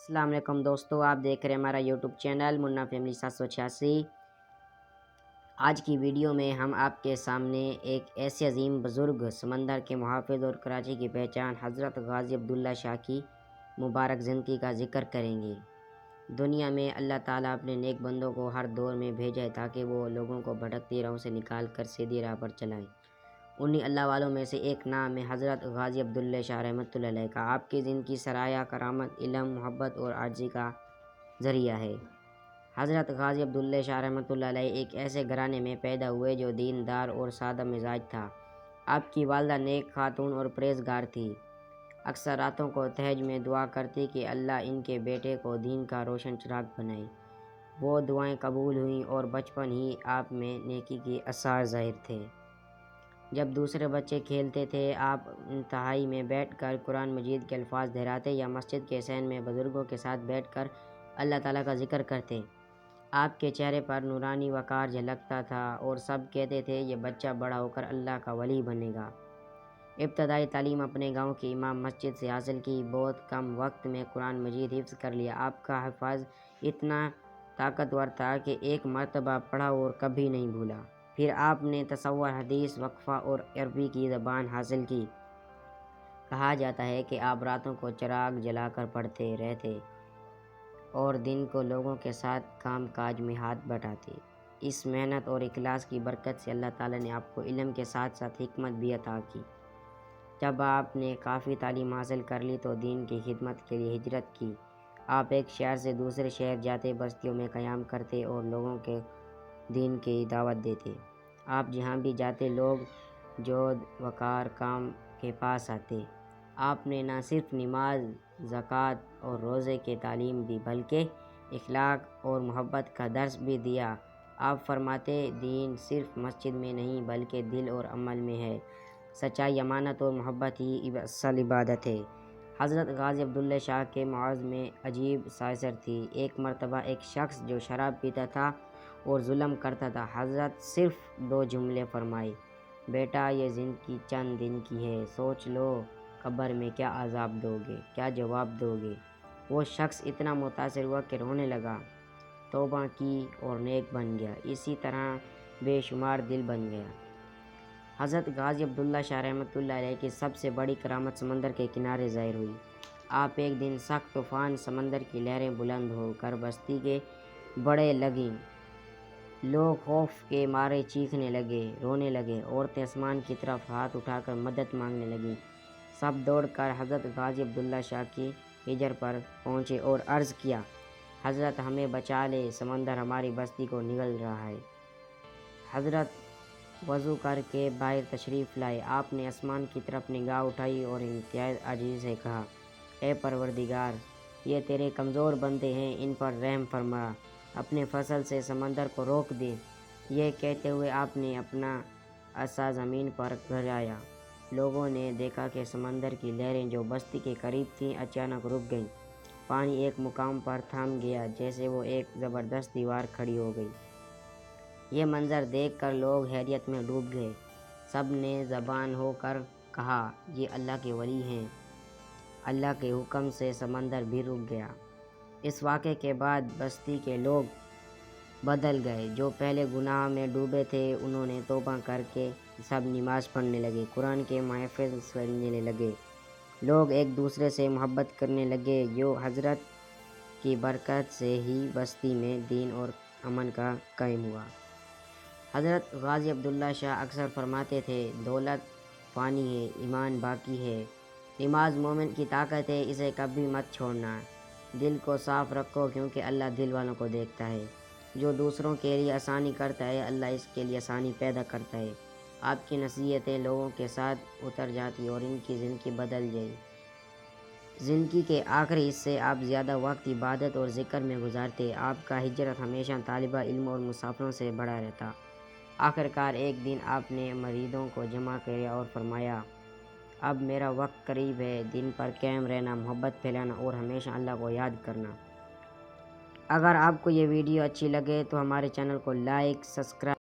السلام علیکم دوستو، آپ دیکھ رہے ہیں ہمارا یوٹیوب چینل منا فیملی 786۔ آج کی ویڈیو میں ہم آپ کے سامنے ایک ایسے عظیم بزرگ، سمندر کے محافظ اور کراچی کی پہچان حضرت غازی عبداللہ شاہ کی مبارک زندگی کا ذکر کریں گے۔ دنیا میں اللہ تعالیٰ اپنے نیک بندوں کو ہر دور میں بھیجا ہے تاکہ وہ لوگوں کو بھٹکتی راہوں سے نکال کر سیدھی راہ پر چلائیں۔ انہی اللہ والوں میں سے ایک نام ہے حضرت غازی عبداللہ شاہ رحمۃ اللہ علیہ کا۔ آپ کی زندگی سرایہ کرامت، علم، محبت اور عاجزی کا ذریعہ ہے۔ حضرت غازی عبداللہ شاہ رحمۃ اللہ علیہ ایک ایسے گھرانے میں پیدا ہوئے جو دیندار اور سادہ مزاج تھا۔ آپ کی والدہ نیک خاتون اور پرہیزگار تھی۔ اکثر راتوں کو تہجد میں دعا کرتی کہ اللہ ان کے بیٹے کو دین کا روشن چراغ بنائے۔ وہ دعائیں قبول ہوئیں اور بچپن ہی آپ میں نیکی کے آثار ظاہر تھے۔ جب دوسرے بچے کھیلتے تھے، آپ انتہائی میں بیٹھ کر قرآن مجید کے الفاظ دہراتے یا مسجد کے صحن میں بزرگوں کے ساتھ بیٹھ کر اللہ تعالیٰ کا ذکر کرتے۔ آپ کے چہرے پر نورانی وقار جھلکتا تھا اور سب کہتے تھے یہ بچہ بڑا ہو کر اللہ کا ولی بنے گا۔ ابتدائی تعلیم اپنے گاؤں کی امام مسجد سے حاصل کی۔ بہت کم وقت میں قرآن مجید حفظ کر لیا۔ آپ کا حفظ اتنا طاقتور تھا کہ ایک مرتبہ پڑھا اور کبھی نہیں بھولا۔ پھر آپ نے تصور، حدیث، وقفہ اور عربی کی زبان حاصل کی۔ کہا جاتا ہے کہ آپ راتوں کو چراغ جلا کر پڑھتے رہتے اور دن کو لوگوں کے ساتھ کام کاج میں ہاتھ بٹاتے۔ اس محنت اور اخلاص کی برکت سے اللہ تعالیٰ نے آپ کو علم کے ساتھ ساتھ حکمت بھی عطا کی۔ جب آپ نے کافی تعلیم حاصل کر لی تو دین کی خدمت کے لیے ہجرت کی۔ آپ ایک شہر سے دوسرے شہر جاتے، بستیوں میں قیام کرتے اور لوگوں کے دین کی دعوت دیتے۔ آپ جہاں بھی جاتے لوگ جود وقار کام کے پاس آتے۔ آپ نے نہ صرف نماز، زکوٰۃ اور روزے کی تعلیم دی بلکہ اخلاق اور محبت کا درس بھی دیا۔ آپ فرماتے، دین صرف مسجد میں نہیں بلکہ دل اور عمل میں ہے۔ سچائی، امانت اور محبت ہی اصل عبادت ہے۔ حضرت غازی عبداللہ شاہ کے معاذ میں عجیب سازش تھی۔ ایک مرتبہ ایک شخص جو شراب پیتا تھا اور ظلم کرتا تھا، حضرت صرف 2 جملے فرمائے، بیٹا یہ زندگی چند دن کی ہے، سوچ لو قبر میں کیا عذاب دو گے، کیا جواب دو گے۔ وہ شخص اتنا متاثر ہوا کہ رونے لگا، توبہ کی اور نیک بن گیا۔ اسی طرح بے شمار دل بن گیا۔ حضرت غازی عبداللہ شاہ رحمۃ اللہ علیہ کی سب سے بڑی کرامت سمندر کے کنارے ظاہر ہوئی۔ آپ ایک دن سخت طوفان، سمندر کی لہریں بلند ہو کر بستی کے بڑھنے لگیں۔ لوگ خوف کے مارے چیخنے لگے، رونے لگے۔ عورتیں آسمان کی طرف ہاتھ اٹھا کر مدد مانگنے لگیں۔ سب دوڑ کر حضرت غازی عبداللہ شاہ کی ہجر پر پہنچے اور عرض کیا، حضرت ہمیں بچا لے، سمندر ہماری بستی کو نگل رہا ہے۔ حضرت وضو کر کے باہر تشریف لائے۔ آپ نے آسمان کی طرف نگاہ اٹھائی اور انتہائی عاجزی سے کہا، اے پروردگار، یہ تیرے کمزور بندے ہیں، ان پر رحم فرما، اپنے فضل سے سمندر کو روک دے۔ یہ کہتے ہوئے آپ نے اپنا عصا زمین پر گرایا۔ لوگوں نے دیکھا کہ سمندر کی لہریں جو بستی کے قریب تھیں اچانک رک گئیں۔ پانی ایک مقام پر تھم گیا، جیسے وہ ایک زبردست دیوار کھڑی ہو گئی۔ یہ منظر دیکھ کر لوگ حیرت میں ڈوب گئے۔ سب نے زبان ہو کر کہا، یہ اللہ کے ولی ہیں۔ اللہ کے حکم سے سمندر بھی رک گیا۔ اس واقعے کے بعد بستی کے لوگ بدل گئے۔ جو پہلے گناہ میں ڈوبے تھے انہوں نے توبہ کر کے سب نماز پڑھنے لگے، قرآن کے محافظ سننے لگے، لوگ ایک دوسرے سے محبت کرنے لگے۔ یوں حضرت کی برکت سے ہی بستی میں دین اور امن کا قائم ہوا۔ حضرت غازی عبداللہ شاہ اکثر فرماتے تھے، دولت فانی ہے، ایمان باقی ہے۔ نماز مومن کی طاقت ہے، اسے کبھی مت چھوڑنا۔ دل کو صاف رکھو کیونکہ اللہ دل والوں کو دیکھتا ہے۔ جو دوسروں کے لیے آسانی کرتا ہے اللہ اس کے لیے آسانی پیدا کرتا ہے۔ آپ کی نصیحتیں لوگوں کے ساتھ اتر جاتی اور ان کی زندگی بدل جائی۔ زندگی کے آخری حصے آپ زیادہ وقت عبادت اور ذکر میں گزارتے۔ آپ کا ہجرت ہمیشہ طالبہ علم اور مسافروں سے بڑا رہتا۔ آخرکار ایک دن آپ نے مریدوں کو جمع کیا اور فرمایا، اب میرا وقت قریب ہے، دین پر قائم رہنا، محبت پھیلانا اور ہمیشہ اللہ کو یاد کرنا۔ اگر آپ کو یہ ویڈیو اچھی لگے تو ہمارے چینل کو لائک، سبسکرائب